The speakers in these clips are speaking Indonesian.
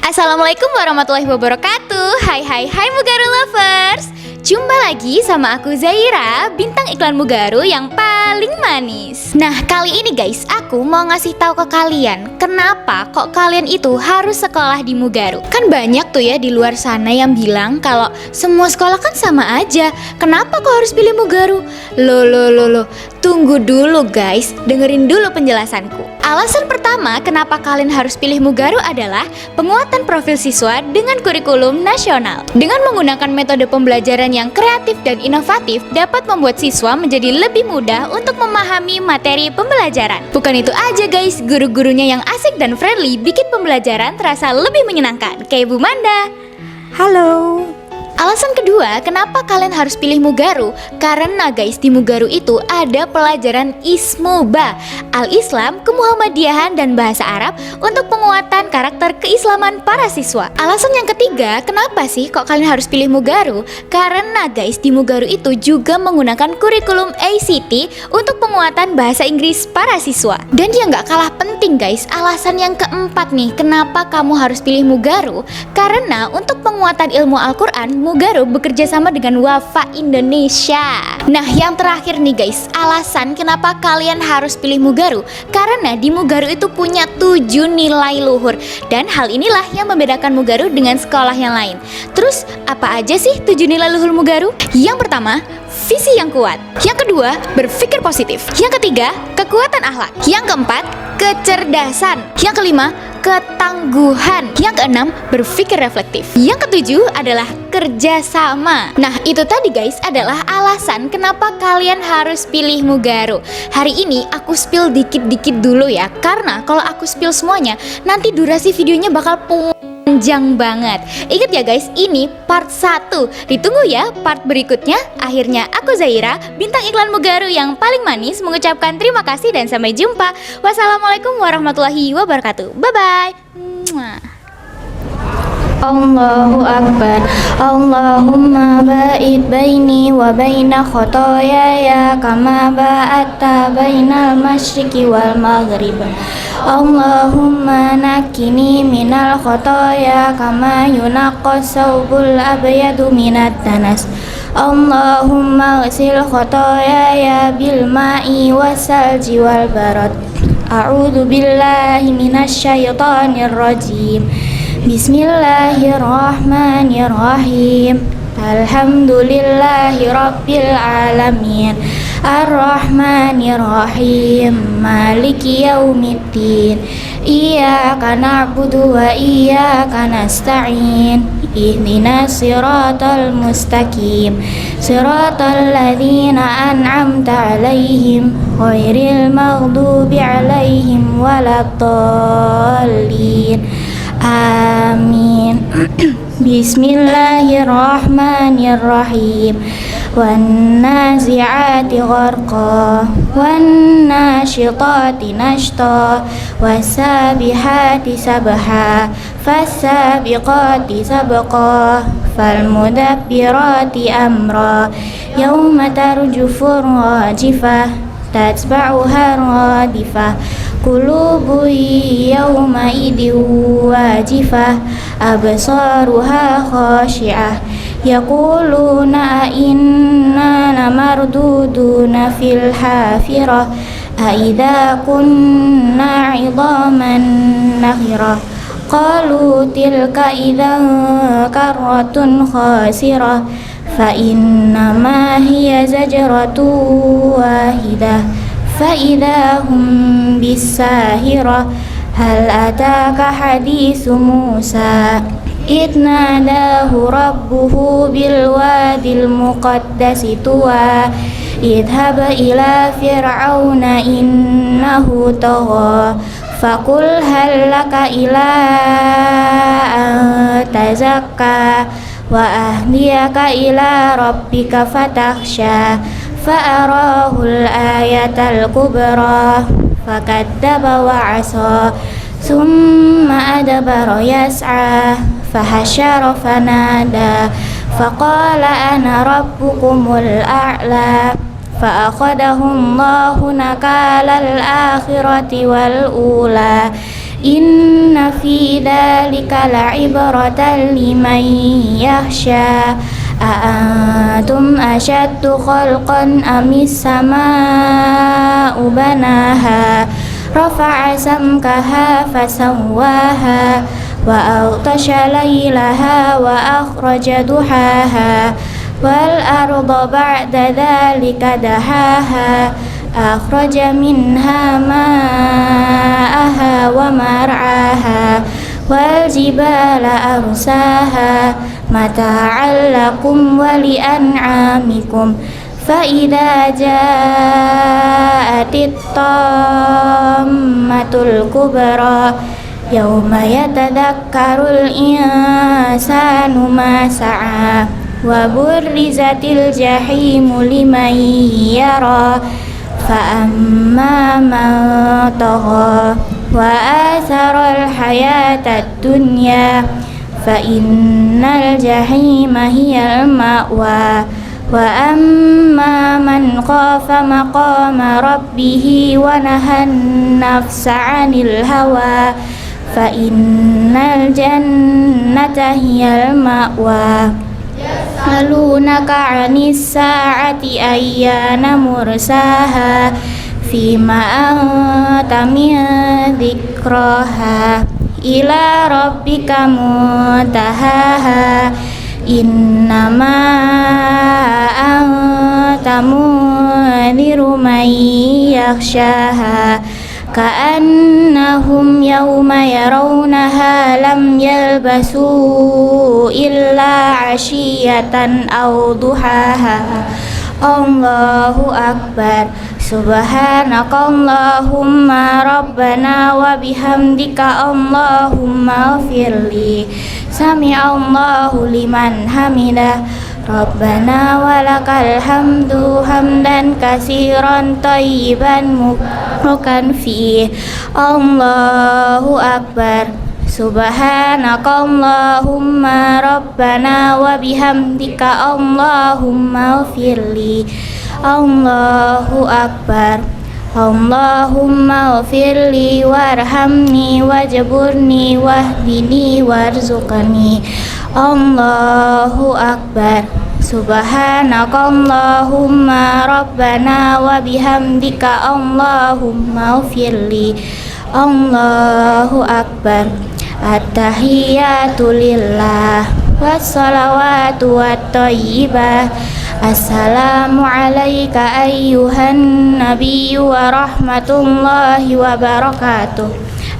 Assalamualaikum warahmatullahi wabarakatuh. Hai Mugaru lovers. Jumpa lagi sama aku Zaira, bintang iklan Mugaru yang paling manis. Nah, kali ini guys, aku mau ngasih tahu ke kalian kenapa kok kalian itu harus sekolah di Mugaru. Kan banyak tuh ya di luar sana yang bilang kalau semua sekolah kan sama aja. Kenapa kok harus pilih Mugaru? Loh. Tunggu dulu guys, dengerin dulu penjelasanku. Alasan pertama kenapa kalian harus pilih Mugaru adalah penguatan profil siswa dengan kurikulum nasional. Dengan menggunakan metode pembelajaran yang kreatif dan inovatif dapat membuat siswa menjadi lebih mudah untuk memahami materi pembelajaran. Bukan itu aja guys, guru-gurunya yang asik dan friendly bikin pembelajaran terasa lebih menyenangkan. Kayak Bu Manda. Halo. Alasan kedua, kenapa kalian harus pilih Mugaru? Karena guys, di Mugaru itu ada pelajaran Ismoba, Al-Islam, Kemuhammadiyahan, dan Bahasa Arab untuk penguatan karakter keislaman para siswa. Alasan yang ketiga, kenapa sih kok kalian harus pilih Mugaru? Karena guys, di Mugaru itu juga menggunakan kurikulum ACT untuk penguatan bahasa Inggris para siswa. Dan yang gak kalah penting guys, alasan yang keempat nih, kenapa kamu harus pilih Mugaru? Karena untuk penguatan ilmu Al-Quran, Mugaru bekerja sama dengan Wafa Indonesia. Nah, yang terakhir nih guys, alasan kenapa kalian harus pilih Mugaru? Karena di Mugaru itu punya 7 nilai luhur. Dan hal inilah yang membedakan Mugaru dengan sekolah yang lain. Terus, apa aja sih 7 nilai luhur Mugaru? Yang pertama, visi yang kuat. Yang kedua, berpikir positif. Yang ketiga, kekuatan akhlak. Yang keempat, kecerdasan. Yang kelima, ketangguhan. Yang keenam, berpikir reflektif. Yang ketujuh adalah kerjasama. Nah, itu tadi guys adalah alasan kenapa kalian harus pilih Mugaru. Hari ini aku spill dikit-dikit dulu ya, karena kalau aku spill semuanya nanti durasi videonya bakal panjang banget. Ingat ya guys, ini part 1. Ditunggu ya part berikutnya. Akhirnya aku Zaira, bintang iklan Mugaru yang paling manis, mengucapkan terima kasih dan sampai jumpa. Wassalamualaikum warahmatullahi wabarakatuh. Bye bye. Allahu Akbar. Allahumma ba'id baini wa baina khotoyaya kama ba'atta bainal masyriqi wal maghrib. Allahumma nakini minal khotoya kama yunaqqas sawbul abyadu minat danas. Allahumma ghsil khotoyaya bil ma'i wassalji wal barad. A'udzu billahi minasy syaithanir rajim. Bismillahirrahmanirrahim. Alhamdulillahi rabbil alamin. Ar-Rahmanirrahim. Maliki yaumiddin. Iyyaka na'budu wa iyyaka nasta'in. Ihdinas siratal mustaqim. Siratal ladzina an'amta 'alaihim ghairil maghdubi 'alaihim waladdallin. Amin. Bismillahirrahmanirrahim. Wan nazi'ati gharqa wan nasyitati nashta wasabihati sabha fasabiqati sabqa falmudabbirati amra yauma tarjufur rajifah tatba'uha radifah qulubu yawma idin wajifah absaruha khashi'ah yaquluna inna lamarduduna fil hafirah aidha kunna 'idhaman nakhirah qalu tilka idhan karratun khasirah fa innama hiya zajratun wahidah فَإِذَا هُمْ بِالسَّاهِرَةِ هَلْ أَتَاكَ حَدِيثُ مُوسَى إِذْ نَادَاهُ رَبُّهُ بِالْوَادِ الْمُقَدَّسِ طُوًى اذْهَبْ إِلَى فِرْعَوْنَ إِنَّهُ طَغَى فَقُلْ هَلْ لَكَ إِلَى أَن تَزَكَّى وَأَهْدِيَكَ إِلَى رَبِّكَ فَتَخْشَى فَأَرَاهُ الْآيَةَ الْكُبْرَى فَكَذَّبَ وَعَصَى ثُمَّ أَدْبَرَ يَسْعَى فَحَشَرَ فَنَادَى فَقَالَ أَنَا رَبُّكُمُ الْأَعْلَى فَأَخَذَهُ اللَّهُ نَكَالَ الْآخِرَةِ وَالْأُولَى Inna fi dzalika la'ibratan liman yakhsha. A'antum asyaddu khalqan amis samaa'u banaha rafa'a samkaha fasawwaha wa aghtasha laylaha wa akhraja duhaha wal arda ba'da dzalika dahaha akhraja minha ma'aha wa mar'aha wal jibala arsaha mata'an lakum wa li'an'amikum fa idza ja'atit tammatul kubra yauma yatadakkarul insanu ma sa'a wa burrizatil jahimu liman yara fa amma man tagha wa atharal hayatad dunya fa innal jahima hiyal ma'wa wa amma man khafa maqama rabbih wa nahan nafsa 'anil hawa fa innal jannata hiyal ma'wa. Yas'alunaka 'anis sa'ati ayyana mursaha fima anta min dzikraha ila rabbika muntahaha innama anta munziru man yakhshaha ka'annahum yawma yarawnaha lam yalbasu illa 'ashiyatan aw duhaha. Allahu akbar. Subhanakallahumma rabbana wa bihamdika Allahumma firli sami'allahu liman hamidah Rabbana walakal hamdu hamdan kasiran tayyiban mubarakan fi. Allahu akbar. Subhanakallahumma rabbana wa bihamdika Allahumma firli. Allahu akbar. Allahumma firli warhamni wajburni wahdini warzuqni. Allahu akbar. Subhanakallahumma rabbana wa bihamdika Allahumma firli. Allahu akbar. At-tahiyyatu lillah wassalawatu wat-thayyibah. Assalamu alayka ayyuhan nabiyyu wa rahmatullahi wa barakatuh.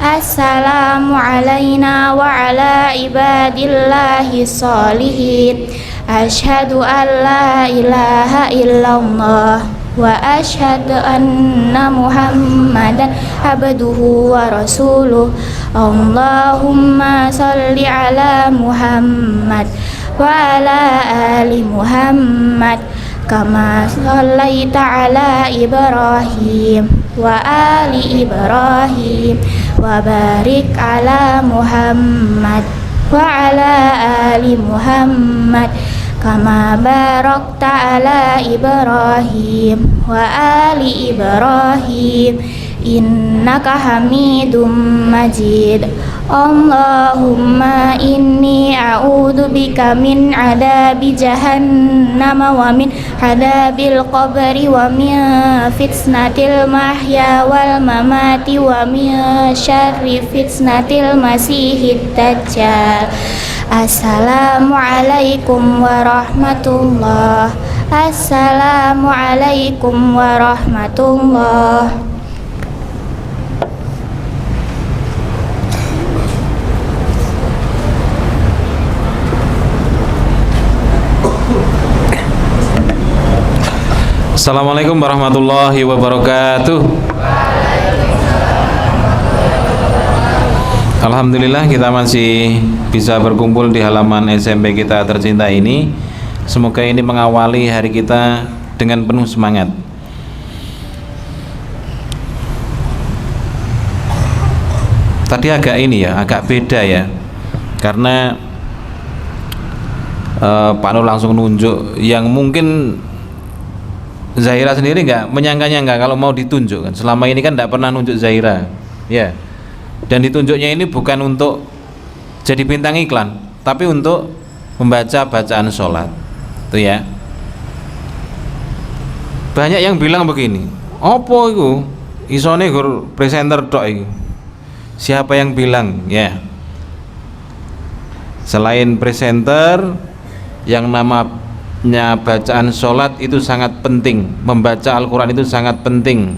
Assalamu alayna wa ala ibadillahi sholihin. Ashhadu an la ilaha illallah wa ashhadu anna muhammadan abduhu wa rasuluh. Allahumma salli ala Muhammad wa ala ali Muhammad kama shallaita ala Ibrahim wa ali Ibrahim wa barik ala Muhammad wa ala ali Muhammad kama barakta ala Ibrahim wa ali Ibrahim innaka hamidum majid. Allahumma inni a'udzu bika min adabi jahannam wa min adabil qabri wa min fitnatil mahya wal mamati wa min syarri fitnatil masihid dajjal. Assalamualaikum warahmatullah. Assalamualaikum warahmatullah. Assalamualaikum warahmatullahi wabarakatuh. Alhamdulillah kita masih bisa berkumpul di halaman SMP kita tercinta ini. Semoga ini mengawali hari kita dengan penuh semangat. Tadi agak ini ya, agak beda ya. Karena Pak Nur langsung nunjuk yang mungkin Zahira sendiri nggak menyangka-nyangka kalau mau ditunjuk kan. Selama ini kan nggak pernah nunjuk Zahira, ya. Dan ditunjuknya ini bukan untuk jadi bintang iklan, tapi untuk membaca bacaan sholat. Itu ya. Banyak yang bilang begini, opo itu isone gur presenter tok iki. Siapa yang bilang? Ya. Selain presenter, yang namanya bacaan sholat itu sangat penting. Membaca Al-Quran itu sangat penting,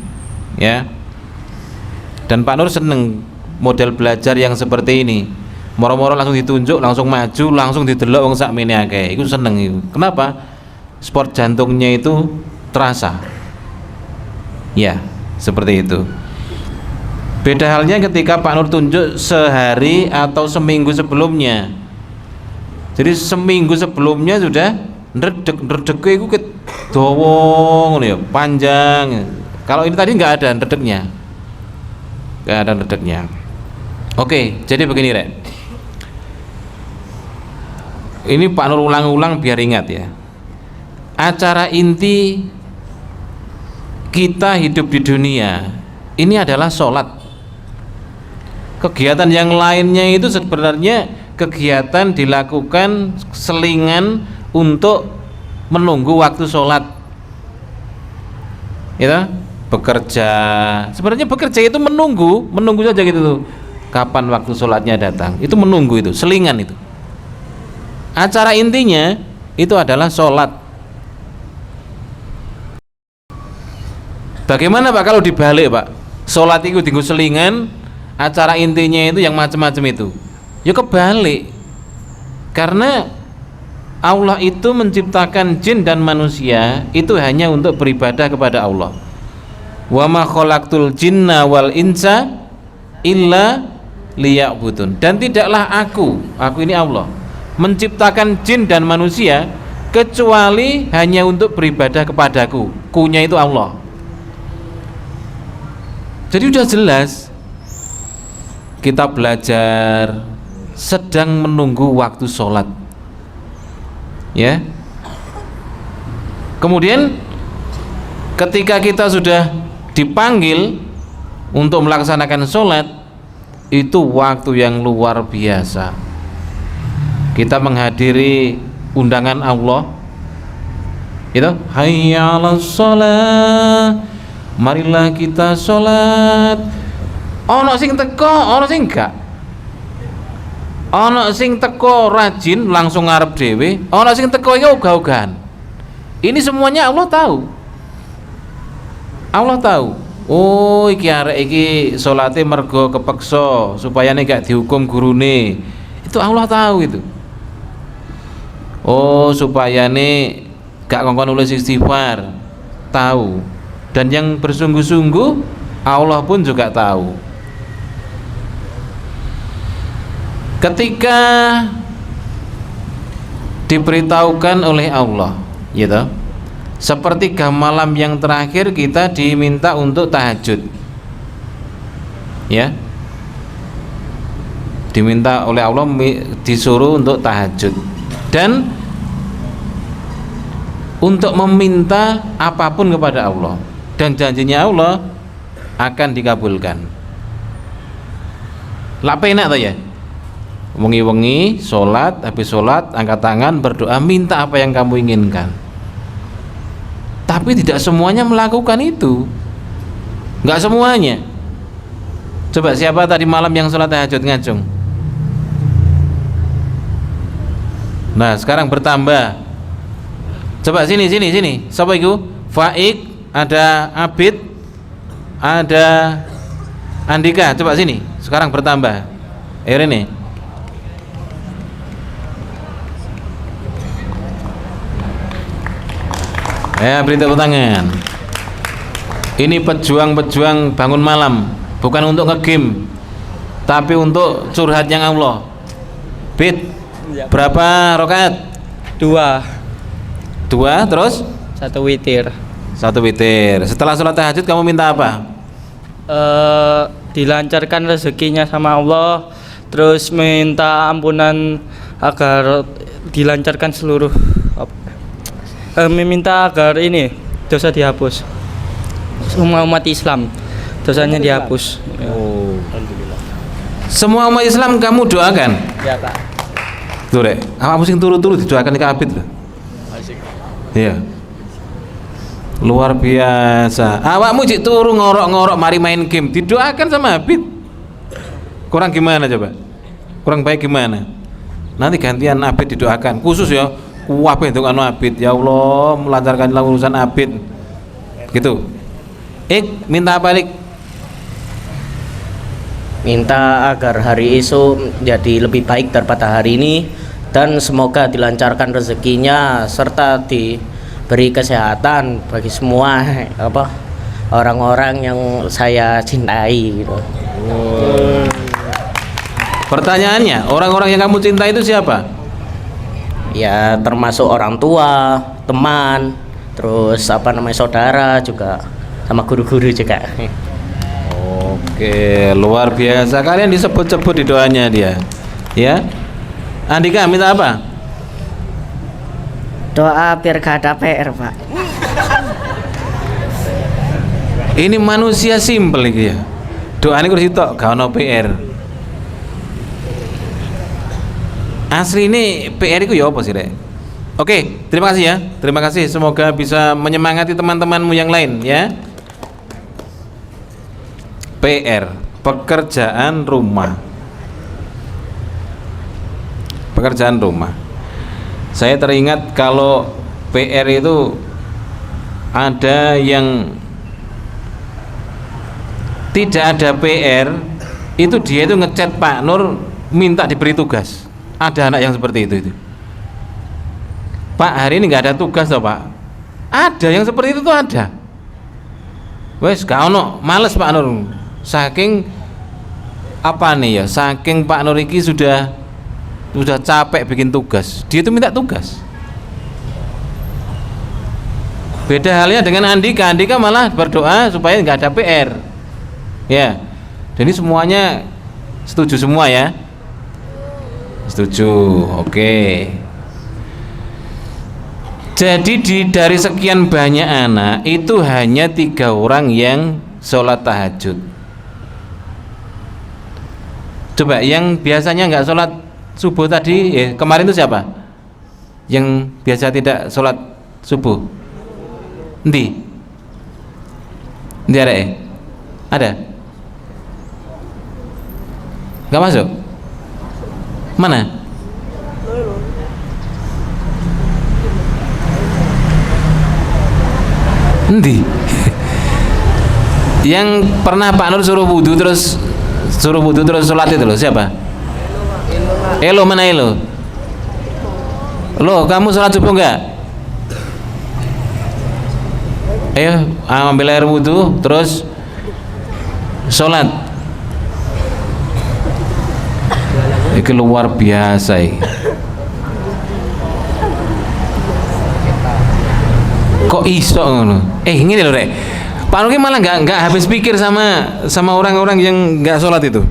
ya. Dan Pak Nur seneng model belajar yang seperti ini. Moro-moro langsung ditunjuk, langsung maju, langsung didelok wong sakmene akeh. Iku seneng iku. Kenapa? Sport jantungnya itu terasa. Ya, seperti itu. Beda halnya ketika Pak Nur tunjuk sehari atau seminggu sebelumnya. Jadi seminggu sebelumnya sudah ndredeg iku dawa ngono ya, panjang. Kalau ini tadi nggak ada ndredegnya. Nggak ada ndredegnya. Oke, jadi begini, Rek. Ini Pak Nur ulang-ulang biar ingat ya. Acara inti kita hidup di dunia ini adalah sholat. Kegiatan yang lainnya itu sebenarnya kegiatan dilakukan selingan untuk menunggu waktu sholat. Ya, bekerja. Sebenarnya bekerja itu menunggu saja gitu tuh. Kapan waktu sholatnya datang? Itu menunggu, itu selingan itu. Acara intinya itu adalah sholat. Bagaimana Pak kalau dibalik Pak? Sholat itu tinggal selingan, acara intinya itu yang macam-macam itu. Ya kebalik. Karena Allah itu menciptakan jin dan manusia itu hanya untuk beribadah kepada Allah. Wa ma khalaqtul jinna wal insa illa liya'budun. Dan tidaklah aku ini Allah, menciptakan jin dan manusia kecuali hanya untuk beribadah kepadaku. Kunya itu Allah. Jadi sudah jelas kita belajar sedang menunggu waktu sholat, ya. Kemudian ketika kita sudah dipanggil untuk melaksanakan sholat, itu waktu yang luar biasa. Kita menghadiri undangan Allah, itu hayya 'alas shalah, marilah kita sholat. Ono sing teko, ono sing enggak. Ono sing teko rajin langsung ngarep dhewe, ono sing teko iki ogah-ogahan. Ini semuanya Allah tahu. Allah tahu. Oh, iki arek iki salate mergo kepeksa supaya nek gak dihukum gurune. Itu Allah tahu itu. Oh, supaya nek gak kongkon nulis istighfar. Tahu. Dan yang bersungguh-sungguh Allah pun juga tahu. Ketika diberitahukan oleh Allah, gitu, sepertiga malam yang terakhir kita diminta untuk tahajud, ya, diminta oleh Allah, disuruh untuk tahajud dan untuk meminta apapun kepada Allah, dan janjinya Allah akan dikabulkan. Lah penak tuh ya, wengi-wengi sholat, habis sholat angkat tangan berdoa minta apa yang kamu inginkan. Tapi tidak semuanya melakukan itu, nggak semuanya. Coba siapa tadi malam yang sholat tahajud ngacung? Nah sekarang bertambah. Coba sini. Siapa itu? Faik, ada Abid, ada Andika. Coba sini. Sekarang bertambah. Ini. Ya, beri tepuk tangan. Ini pejuang-pejuang bangun malam, bukan untuk nge-game, tapi untuk curhat yang Allah. Bid, berapa rakaat? 2 terus? 1 witir. 1 witir. Setelah sholat tahajud kamu minta apa? Dilancarkan rezekinya sama Allah, terus minta ampunan agar dilancarkan seluruh meminta agar ini dosa dihapus, semua umat Islam dosanya dihapus. Oh, Semua umat Islam kamu doakan. Ya Kak. Tuh rek, apa sing turu-turu didoakan ke Abid lho. Iya. Luar biasa. Awakmu cik turu ngorok-ngorok mari main game, didoakan sama Abid. Kurang gimana coba? Kurang baik gimana? Nanti gantian Abid didoakan. Khusus ya, kuwabe ndongakno Abid. Ya Allah, melancarkanlah urusan Abid. Gitu. Minta apa Ik? Minta agar hari esok jadi lebih baik daripada hari ini, dan semoga dilancarkan rezekinya serta diberi kesehatan bagi semua orang-orang yang saya cintai gitu. Pertanyaannya, orang-orang yang kamu cinta itu siapa? Ya termasuk orang tua, teman, terus saudara juga, sama guru-guru juga. Oke, luar biasa. Kalian disebut-sebut di doanya dia. Ya. Andika minta apa? Doa biar gak ada PR, Pak. Ini manusia simpel iki ya. Doane kursi tok gak ono PR. Asli ini PR itu ya apa sih, Rek? Oke, terima kasih ya. Terima kasih. Semoga bisa menyemangati teman-temanmu yang lain ya. PR, pekerjaan rumah. Pekerjaan rumah. Saya teringat kalau PR itu ada yang tidak ada PR, itu dia itu ngechat Pak Nur minta diberi tugas. Ada anak yang seperti itu. Pak, hari ini nggak ada tugas toh Pak? Ada yang seperti itu tuh ada. Wes gak ono, males Pak Nur. Saking apa nih ya? Saking Pak Nur iki sudah capek bikin tugas. Dia itu minta tugas. Beda halnya dengan Andika. Andika malah berdoa supaya nggak ada PR. Ya. Jadi semuanya setuju semua ya. Setuju. Oke. Jadi dari sekian banyak anak itu hanya 3 orang yang sholat tahajud. Coba yang biasanya nggak sholat subuh tadi, kemarin itu siapa? Yang biasa tidak sholat subuh? Endi? Endi ada? Ada? Nggak masuk? Mana? Endi? Yang pernah Pak Nur suruh wudhu terus sholat itu loh, siapa? Elo, mana Elo? Loh, kamu sholat subuh enggak? Ayo, ambil air wudhu terus sholat. Ini luar biasa ini. Kok iso ngono? Ngene lho Rek. Pak Nur malah nggak habis pikir sama orang-orang yang nggak sholat itu.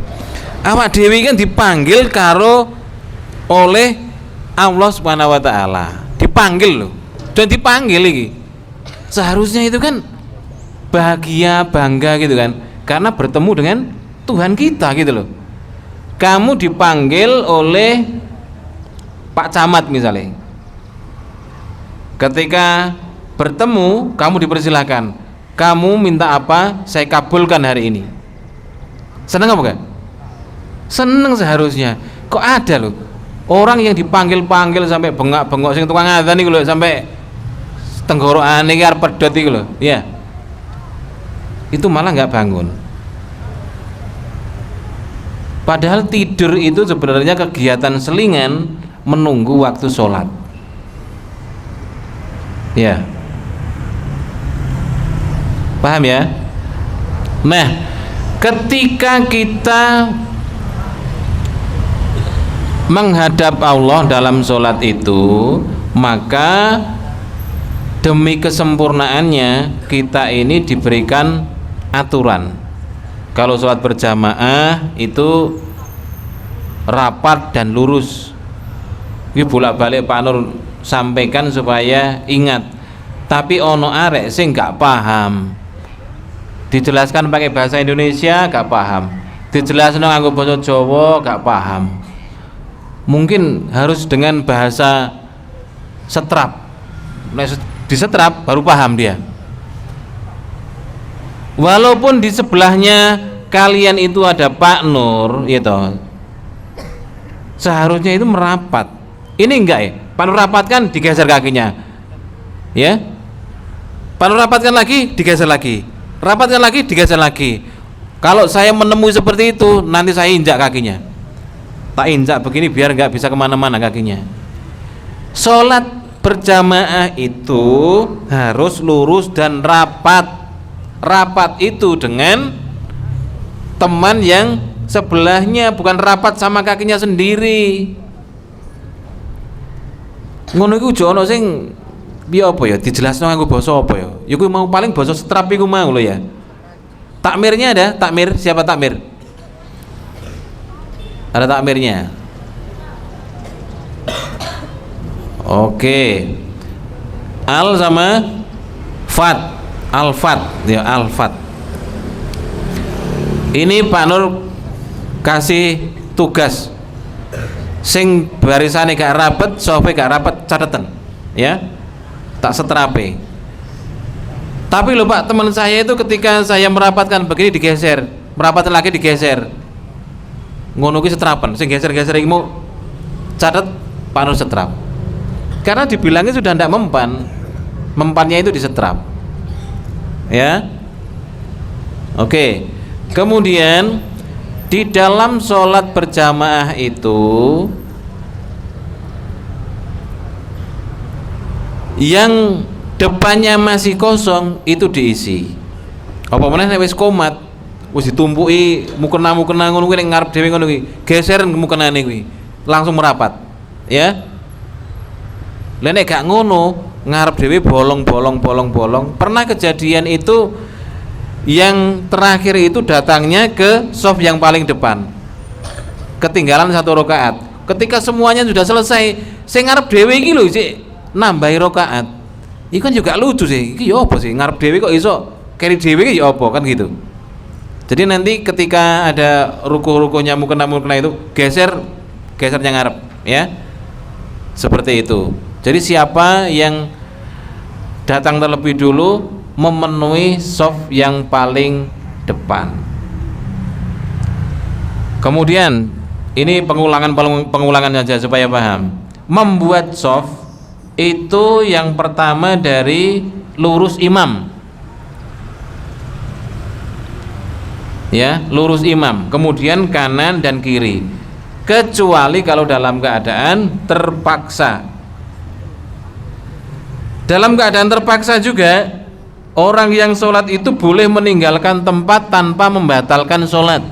Awak dewi kan dipanggil oleh Allah Subhanahu Wa Taala, dipanggil loh, dan dipanggil lagi. Seharusnya itu kan bahagia, bangga gitu kan, karena bertemu dengan Tuhan kita gitu loh. Kamu dipanggil oleh Pak Camat misalnya, ketika bertemu kamu dipersilahkan, kamu minta apa, saya kabulkan hari ini. Seneng apa kan? Seneng seharusnya. Kok ada loh orang yang dipanggil-panggil sampai bengak-bengok sing tukang adzan iku lho, sampai tenggorokan iki arep pedhot iku lho. Ya. Itu malah nggak bangun. Padahal tidur itu sebenarnya kegiatan selingan menunggu waktu sholat. Ya. Paham ya? Nah, ketika kita menghadap Allah dalam sholat itu, maka demi kesempurnaannya kita ini diberikan aturan. Kalau sholat berjamaah itu rapat dan lurus. Ini bolak-balik Pak Nur sampaikan supaya ingat. Tapi ono arek sing gak paham, dijelaskan pakai bahasa Indonesia gak paham. dijelasno nganggo basa Jawa gak paham. Mungkin harus dengan bahasa setrap. Nek disetrap baru paham dia. Walaupun di sebelahnya kalian itu ada Pak Nur, gitu. Seharusnya itu merapat. Ini enggak ya? Pak Nur rapatkan, digeser kakinya. Ya. Pak Nur rapatkan lagi, digeser lagi. Rapatkan lagi, digeser lagi. Kalau saya menemui seperti itu, nanti saya injak kakinya. Tak injak begini biar enggak bisa kemana-mana kakinya. Sholat berjamaah itu harus lurus dan rapat. Rapat itu dengan teman yang sebelahnya, bukan rapat sama kakinya sendiri. Ngono iku ojo ana sing piye apa ya dijelasno nganggo basa apa ya. Ya kuwi mau paling basa setrap iku mau lho ya. Takmirnya ada, takmir, siapa takmir? Ada takmirnya. Oke. Al sama fat. Al-fat, ya al-fat. Ini Pak Nur kasih tugas. Sing barisane gak rapet, sofe gak rapet, catatan, ya. Tak setrape. Tapi lho Pak, teman saya itu ketika saya merapatkan begini digeser, merapat lagi digeser. Ngono ki setrapan, sing geser-geser iki mau catat Pak Nur setrap. Karena dibilangnya sudah ndak mempan. Mempannya itu disetrap. Ya. Oke. Kemudian di dalam sholat berjamaah itu yang depannya masih kosong itu diisi. Apa meneh nek wis komat, wis ditumpuki mukena-mukena ngono kuwi ning ngarep dhewe ngono kuwi, geser mukenane kuwi, langsung merapat. Ya. Lah nek gak ngono, ngarep dhewe bolong. Pernah kejadian itu yang terakhir itu datangnya ke shaf yang paling depan. Ketinggalan 1 rakaat. Ketika semuanya sudah selesai, sing ngarep dhewe iki lho sik nambahi rakaat. Iku kan juga lucu sih. Iki ya apa sih ngarep dhewe kok iso keri dhewe iki ya apa kan gitu. Jadi nanti ketika ada ruku-rukunya mukena itu gesernya ngarep ya. Seperti itu. Jadi siapa yang datang terlebih dulu memenuhi shaf yang paling depan. Kemudian ini pengulangan saja supaya paham. Membuat shaf itu yang pertama dari lurus imam. Ya, lurus imam, kemudian kanan dan kiri. Kecuali kalau dalam keadaan terpaksa. Dalam keadaan terpaksa juga orang yang sholat itu boleh meninggalkan tempat tanpa membatalkan sholat.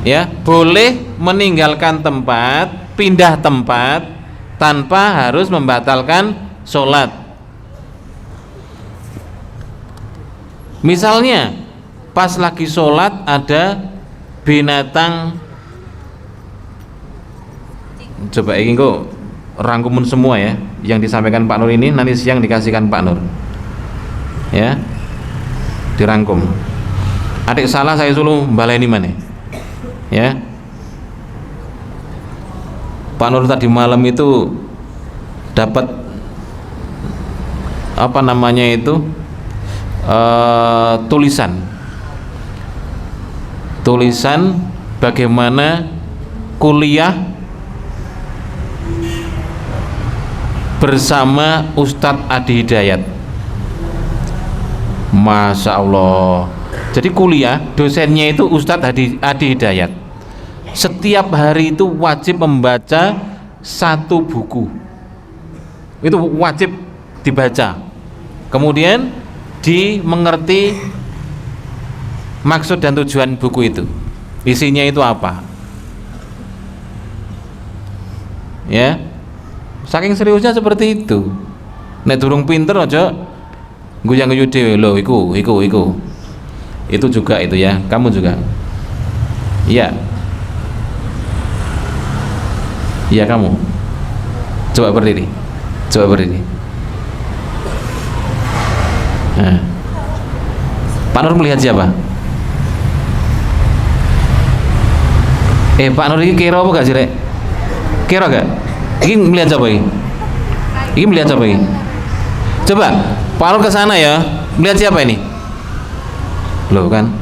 Ya, boleh meninggalkan tempat, pindah tempat tanpa harus membatalkan sholat. Misalnya pas lagi sholat ada binatang, coba ini kok rangkumun semua ya yang disampaikan Pak Nur ini, nanti siang dikasihkan Pak Nur ya, dirangkum. Adik salah saya suruh baleni mana ya. Pak Nur tadi malam itu dapat apa namanya itu tulisan bagaimana kuliah bersama Ustadz Adi Hidayat. Masya Allah. Jadi kuliah dosennya itu Ustadz Adi Hidayat. Setiap hari itu wajib membaca 1 buku. Itu wajib dibaca. Kemudian dimengerti maksud dan tujuan buku itu. Isinya itu apa? Ya. Saking seriusnya seperti itu. Nek durung pinter aja guyang-guyu dhewe lho iku. Itu juga itu ya, kamu juga. Iya. Iya kamu. Coba berdiri. Nah. Pak Nur melihat siapa? Pak Nur ini kira apa gak sih rek? Kira gak? Ini melihat apa ini? Ini melihat apa ini? Coba Pak Nur ke sana ya. Melihat siapa ini? Loh kan?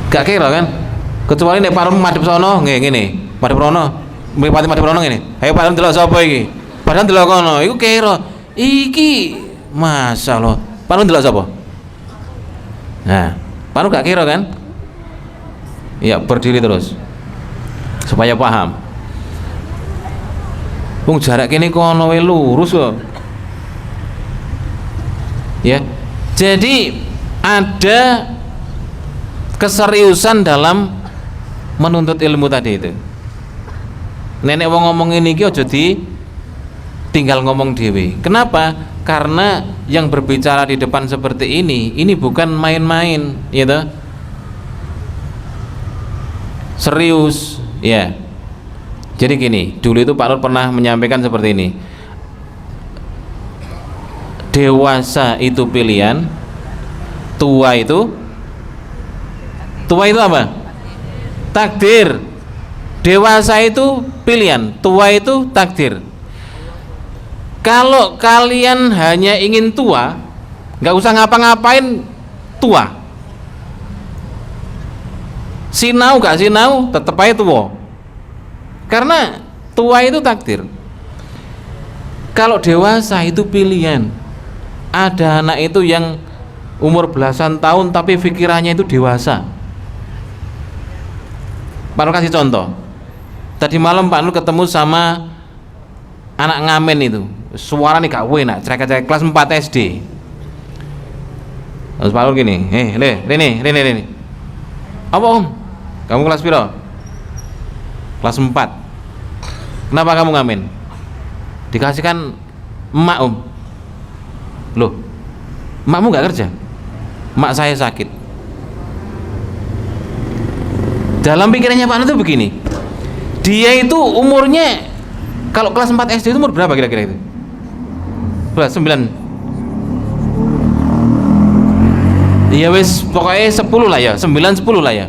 Gak kira kan? Kecuali nek Pak Nur madhep sono ngene. Madhep rono. Mripate madhep rono ngene. Ayo Pak Nur delok sapa iki? Padahal delok kono. Iku kira. Iki masyaallah. Pak Nur delok sapa? Nah, Pak Nur gak kira kan? Iya, berdiri terus supaya paham. Wong jarak kene kono wae lurus kok. Ya. Jadi ada keseriusan dalam menuntut ilmu tadi itu. Nenek wong ngomong ini iki aja tinggal ngomong dhewe. Kenapa? Karena yang berbicara di depan seperti ini bukan main-main, gitu. Serius, ya. Jadi gini, dulu itu Pak Nur pernah menyampaikan seperti ini. Dewasa itu pilihan, tua itu apa? Takdir. Dewasa itu pilihan, tua itu takdir. Kalau kalian hanya ingin tua, nggak usah ngapa-ngapain, tua. Sinau gak sinau tetep aja tua, karena tua itu takdir. Kalau dewasa itu pilihan. Ada anak itu yang umur belasan tahun tapi pikirannya itu dewasa. Pak Nur kasih contoh. Tadi malam Pak Nur ketemu sama anak ngamen itu, suaranya gak enak, cerek-cerek kelas 4 SD. Terus Pak Nur gini, Rene. Apa om? Kamu kelas piro? Kelas 4. Kenapa kamu ngamen? Dikasihkan emak om. Loh, emakmu gak kerja? Emak saya sakit. Dalam pikirannya Pak Nur itu begini, dia itu umurnya kalau kelas 4 SD itu umur berapa kira-kira itu? 9. Ya wes pokoknya 10 lah ya, 9-10 lah ya.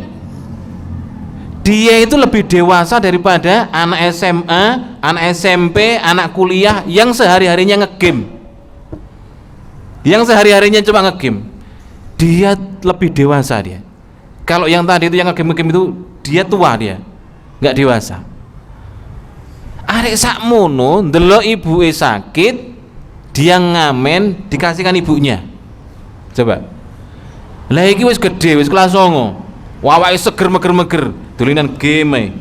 Dia itu lebih dewasa daripada anak SMA, anak SMP, anak kuliah yang sehari-harinya ngegame. Yang sehari-harinya cuma ngegame. Dia lebih dewasa dia. Kalau yang tadi itu yang ngegame itu dia tua dia, nggak dewasa. Arek sakmono ndelok ibuke sakit, dia ngamen dikasihkan ibunya. Coba. Lah iki wis gede, wis kelas 9. Wawake seger meger-meger, dolinan game.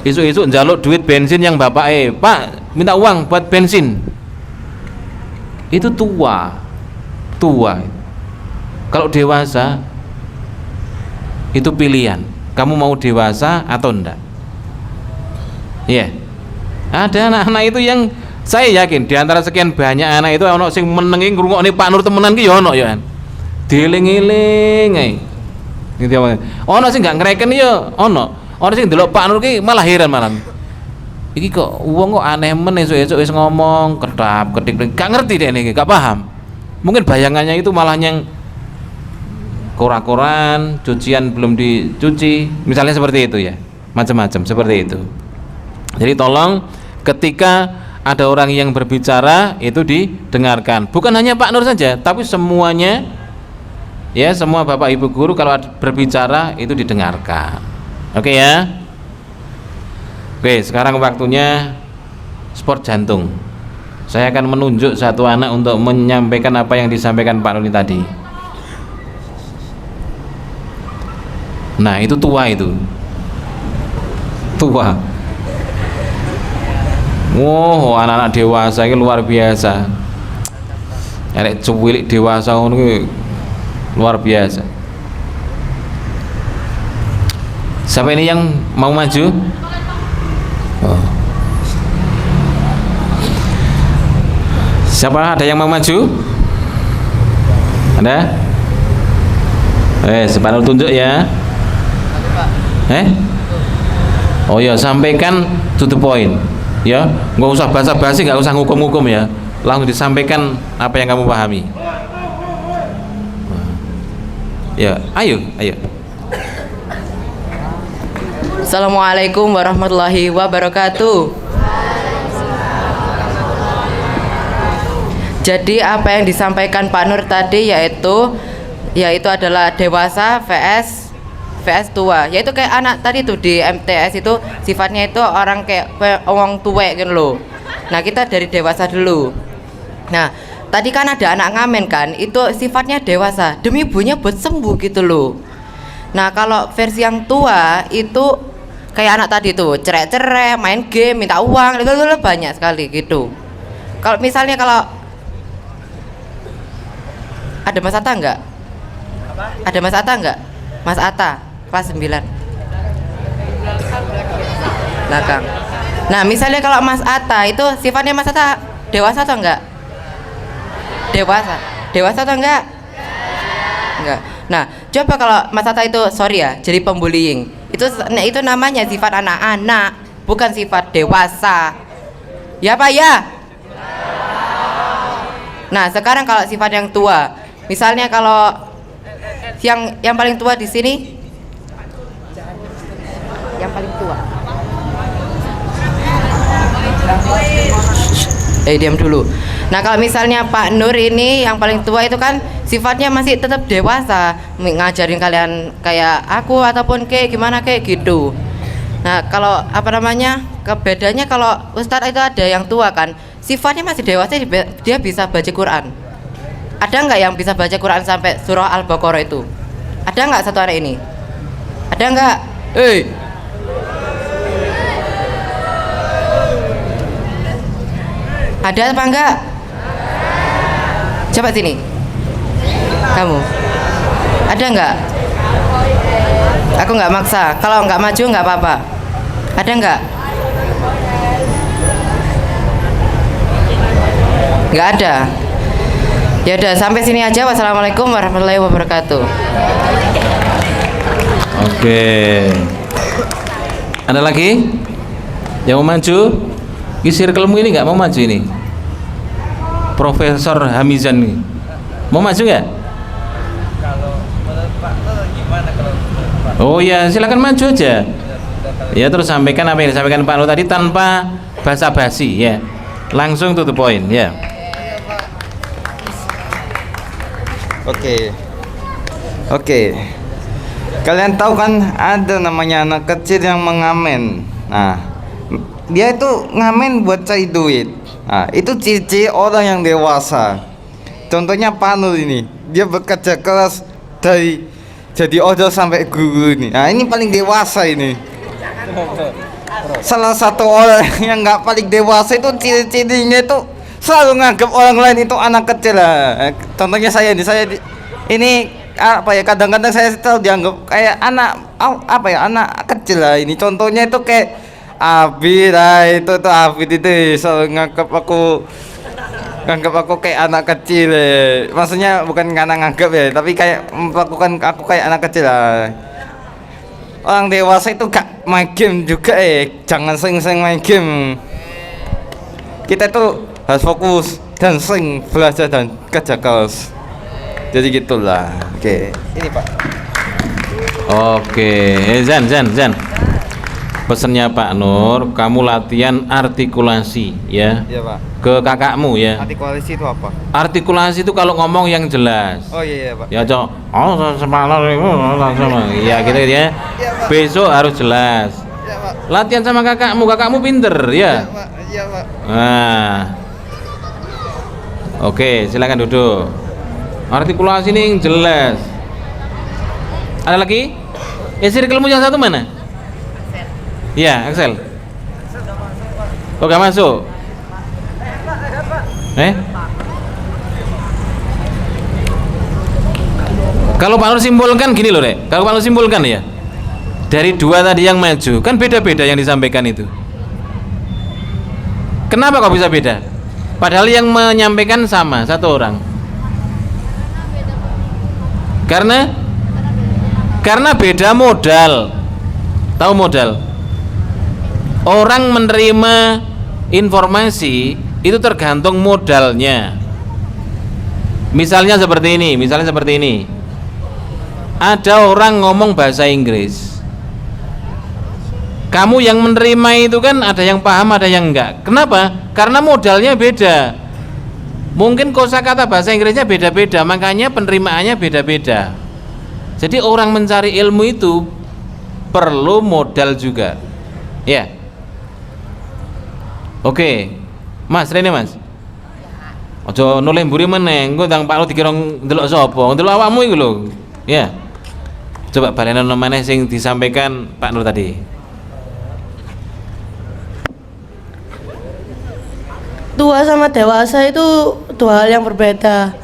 Esuk-esuk njaluk duit bensin yang bapake, "Pak, minta uang buat bensin." Itu tua. Kalau dewasa itu pilihan. Kamu mau dewasa atau enggak? Iya. Ada anak-anak itu yang saya yakin di antara sekian banyak anak itu ono sing menengi ngrungokne Pak Nur temenan ki ya ono ya. Dieling-eling ae. Gitu ya. Ono sing gak ngreken ya ono. Ono sing ndelok Pak Nur ki malah heran malam. Iki kok wong kok aneh men esuk-esuk wis ngomong kedap-kedip gak ngerti deh ini, gak paham. Mungkin bayangannya itu malah yang koran-koran, cucian belum dicuci, misalnya seperti itu ya. Macam-macam seperti itu. Jadi tolong ketika ada orang yang berbicara itu didengarkan. Bukan hanya Pak Nur saja, tapi semuanya ya, semua Bapak Ibu guru kalau berbicara itu didengarkan. Oke ya. Oke, sekarang waktunya sport jantung. Saya akan menunjuk satu anak untuk menyampaikan apa yang disampaikan Pak Nur tadi. Nah, itu tua itu. Tua. Wow, anak-anak dewasa ini luar biasa. Arek cuwilik dewasa ngono ki luar biasa. Siapa ini yang mau maju? Oh. Siapa, ada yang mau maju? Ada? Separuh tunjuk ya. Oh ya, sampaikan to the point ya, nggak usah basa-basi, nggak usah ngukum-ngukum ya, langsung disampaikan apa yang kamu pahami ya. Ayo Assalamualaikum warahmatullahi wabarakatuh. Jadi apa yang disampaikan Pak Nur tadi yaitu adalah dewasa vs tua. Yaitu kayak anak tadi tuh di MTS itu sifatnya itu orang kayak orang tua gitu loh. Nah, kita dari dewasa dulu. Nah, tadi kan ada anak ngamen kan, itu sifatnya dewasa demi ibunya buat sembuh gitu loh. Nah, kalau versi yang tua itu kayak anak tadi tuh cerai-cerai, main game, minta uang, banyak sekali gitu. Kalau misalnya ada Mas Atta enggak? Ada Mas Atta enggak? Mas Atta, kelas 9 belakang. Nah, misalnya kalau Mas Atta itu sifatnya Mas Atta dewasa atau enggak? Dewasa atau enggak? Enggak. Nah, coba kalau Mas Atta itu sorry ya, jadi pembullying. Itu namanya sifat anak-anak, bukan sifat dewasa. Ya Pak ya? Nah, sekarang kalau sifat yang tua, misalnya kalau yang paling tua di sini, yang paling tua. Diam dulu. Nah, kalau misalnya Pak Nur ini yang paling tua itu kan sifatnya masih tetap dewasa, ngajarin kalian kayak aku ataupun kayak gimana kayak gitu. Nah, kalau bedanya kalau Ustadz itu ada yang tua kan, sifatnya masih dewasa, dia bisa baca Quran. Ada nggak yang bisa baca Quran sampai surah Al-Baqarah itu? Ada nggak satu hari ini? Ada nggak? Ada apa enggak? Coba sini. Kamu. Ada enggak? Aku enggak maksa. Kalau enggak maju enggak apa-apa. Ada enggak? Enggak ada. Ya udah, sampai sini aja. Wassalamualaikum warahmatullahi wabarakatuh. Oke. Ada lagi yang mau maju? Di circlemu ini nggak mau maju ini? Profesor Hamizan nih. Mau maju nggak? Oh ya, silakan maju aja. Ya, terus sampaikan apa yang disampaikan Pak Nur tadi tanpa basa-basi ya. Langsung to the point ya. Oke. Kalian tahu kan ada namanya anak kecil yang mengamen. Nah, dia itu ngamen buat cari duit. Nah, itu ciri-ciri orang yang dewasa. Contohnya Pak Nur ini, dia bekerja keras dari jadi ojol sampai guru ini. Nah, ini paling dewasa ini. Salah satu orang yang nggak paling dewasa itu ciri-cirinya itu selalu nganggap orang lain itu anak kecil lah. Contohnya saya ini apa ya, kadang-kadang saya selalu dianggap kayak anak kecil lah ini. Contohnya itu kayak Abi lah, itu Abi itu selalu nganggap aku kayak anak kecil ya. Maksudnya bukan karena nganggap ya, tapi kayak melakukan aku kayak anak kecil lah. Orang dewasa itu gak main game juga jangan sering-sering main game. Kita itu harus fokus dan sering belajar dan kerja keras. Jadi gitulah. Oke. Ini Pak. Oke, Zan. Pesannya Pak Nur, kamu latihan artikulasi ya. Iya Pak. Ke kakakmu ya. Artikulasi itu apa? Artikulasi itu kalau ngomong yang jelas. Oh iya Pak. Ya Cok. Ya gitu ya. Besok harus jelas. Iya Pak. Latihan sama kakakmu pinter ya. Iya Pak. Nah. Oke, silakan duduk. Artikulasi ini yang jelas. Ada lagi? Circlemu yang satu mana? Iya, Axel. Oh, gak masuk. Kalau Pak Nur simpulkan gini loh, Rek. Kalau Pak Nur simpulkan ya, dari dua tadi yang maju, kan beda-beda yang disampaikan itu. Kenapa kok bisa beda? Padahal yang menyampaikan sama, satu orang. Karena beda modal. Tahu modal? Orang menerima informasi itu tergantung modalnya. Misalnya seperti ini. Ada orang ngomong bahasa Inggris. Kamu yang menerima itu kan ada yang paham, ada yang enggak. Kenapa? Karena modalnya beda. Mungkin kosakata bahasa Inggrisnya beda-beda, makanya penerimaannya beda-beda. Jadi orang mencari ilmu itu perlu modal juga. Ya. Oke. Mas, Rene Mas. Ojo noleh mburi meneh, engko ndang Pak Lu dikira ndelok sapa? Ndelok awakmu iku lho. Ya. Coba balenono maneh sing disampaikan Pak Nur tadi. Tua sama dewasa itu dua hal yang berbeda.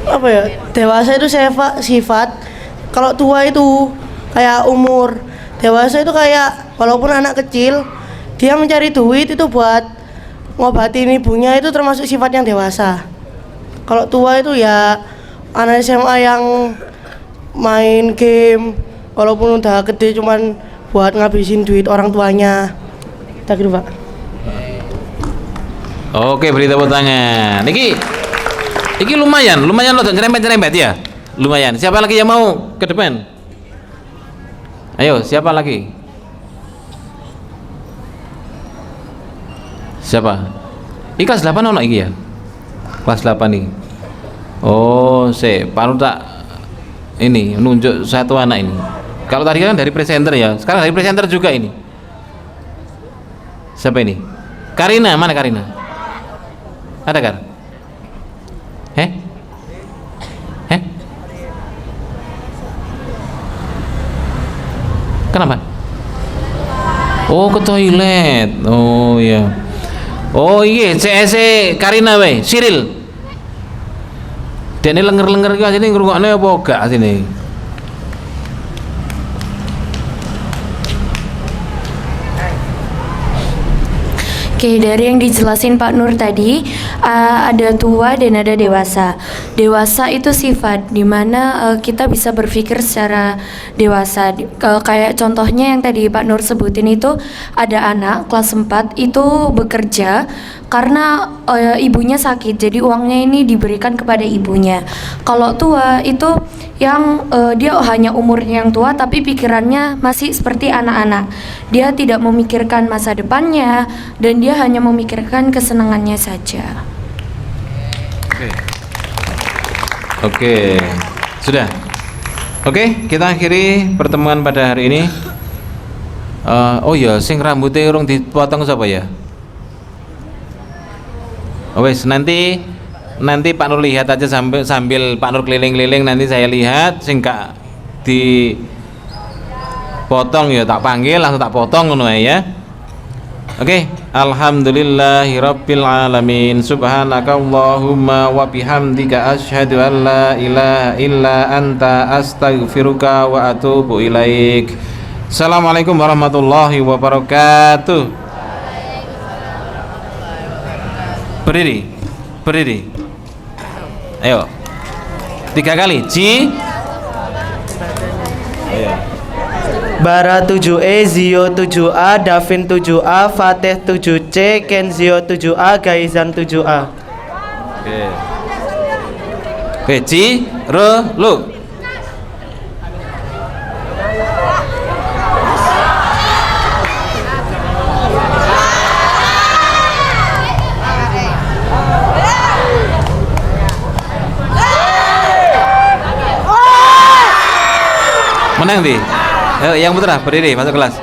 Apa ya? Dewasa itu sifat, kalau tua itu kayak umur. Dewasa itu kayak walaupun anak kecil, dia mencari duit itu buat ngobatin ibunya, itu termasuk sifat yang dewasa. Kalau tua itu ya anak SMA yang main game walaupun udah gede cuman buat ngabisin duit orang tuanya. Tak gitu, Pak. Oke, beri tepuk tangan. Iki lumayan loh, nyerempet ya. Lumayan. Siapa lagi yang mau ke depan? Ayo, siapa lagi? Siapa? Kelas 8 ono iki ya? Kelas 8 nih. Oh, Pak tak ini nunjuk satu anak ini. Kalau tadi kan dari presenter ya, sekarang dari presenter juga ini. Siapa ini? Karina, mana Karina? Ada Kar? Kenapa? Oh, ke toilet. Oh ya. Oh iya, CS Karina we, Cyril. Dene lenger-lenger iki asine ngrungokne apa gak asine? Oke, dari yang dijelasin Pak Nur tadi, ada tua dan ada dewasa. Dewasa itu sifat dimana kita bisa berpikir secara dewasa. Kayak contohnya yang tadi Pak Nur sebutin itu, ada anak kelas 4 itu bekerja karena ibunya sakit, jadi uangnya ini diberikan kepada ibunya. Kalau tua itu yang dia hanya umurnya yang tua tapi pikirannya masih seperti anak-anak. Dia tidak memikirkan masa depannya dan dia hanya memikirkan kesenangannya saja. Oke. Sudah. Oke, kita akhiri pertemuan pada hari ini. Oh ya, sing rambutnya urung dipotong siapa ya? Wes, nanti Pak Nur lihat aja sambil Pak Nur keliling-keliling, nanti saya lihat sing gak dipotong ya tak panggil langsung tak potong ngono ya. Oke, alhamdulillahirabbil alamin. Subhanakallahumma wa bihamdika asyhadu an la ilaha illa anta astaghfiruka wa atubu ilaik. Assalamualaikum warahmatullahi wabarakatuh. Berdiri. Ayo. 3 kali. Ji. Ayo. Bara 7E, Zio 7A, Davin 7A, Fatih 7C, Kenzio 7A, Gaizan 7A. Oke, Ji, Ro, Lu. Menang di. Yang putra berdiri masuk kelas.